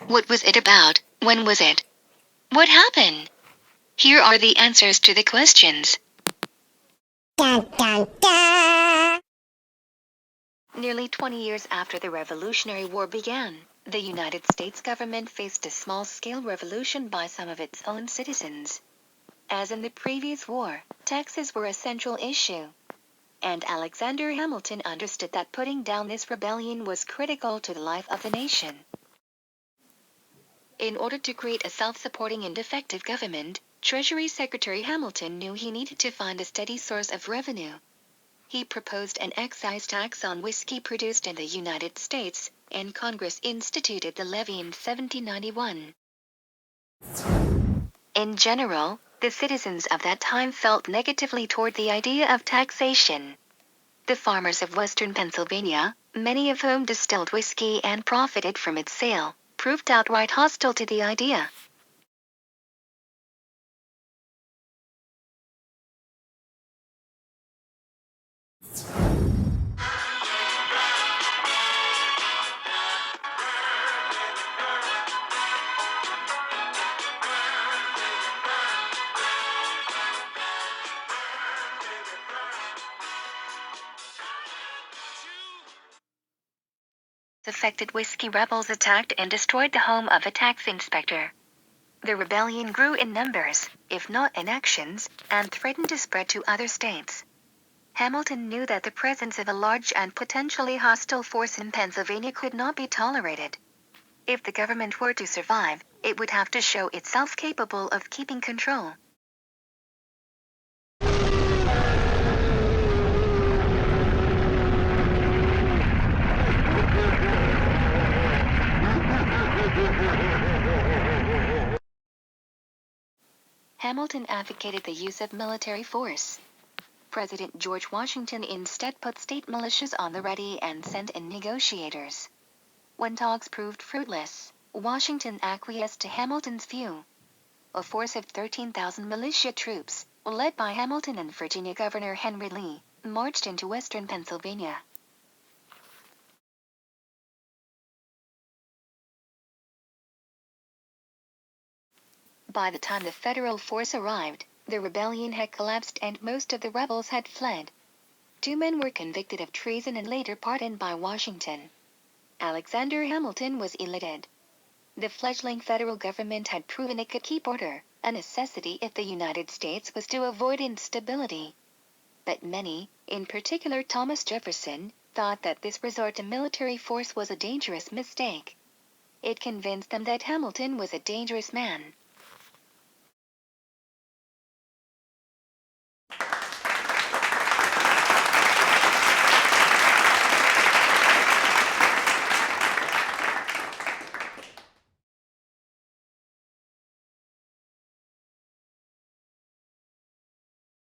What was it about? When was it? What happened? Here are the answers to the questions. Dun, dun, dun. Nearly 20 years after the Revolutionary War began, the United States government faced a small-scale revolution by some of its own citizens. As in the previous war, taxes were a central issue. And Alexander Hamilton understood that putting down this rebellion was critical to the life of the nation. In order to create a self-supporting and effective government, Treasury Secretary Hamilton knew he needed to find a steady source of revenue. He proposed an excise tax on whiskey produced in the United States, and Congress instituted the levy in 1791. In general, the citizens of that time felt negatively toward the idea of taxation. The farmers of western Pennsylvania, many of whom distilled whiskey and profited from its sale, proved outright hostile to the idea. Affected whiskey rebels attacked and destroyed the home of a tax inspector. The rebellion grew in numbers, if not in actions, and threatened to spread to other states. Hamilton knew that the presence of a large and potentially hostile force in Pennsylvania could not be tolerated. If the government were to survive, it would have to show itself capable of keeping control. Hamilton advocated the use of military force. President George Washington instead put state militias on the ready and sent in negotiators. When talks proved fruitless, Washington acquiesced to Hamilton's view. A force of 13,000 militia troops, led by Hamilton and Virginia Governor Henry Lee, marched into western Pennsylvania. By the time the federal force arrived, the rebellion had collapsed and most of the rebels had fled. 2 men were convicted of treason and later pardoned by Washington. Alexander Hamilton was elected. The fledgling federal government had proven it could keep order, a necessity if the United States was to avoid instability. But many, in particular Thomas Jefferson, thought that this resort to military force was a dangerous mistake. It convinced them that Hamilton was a dangerous man,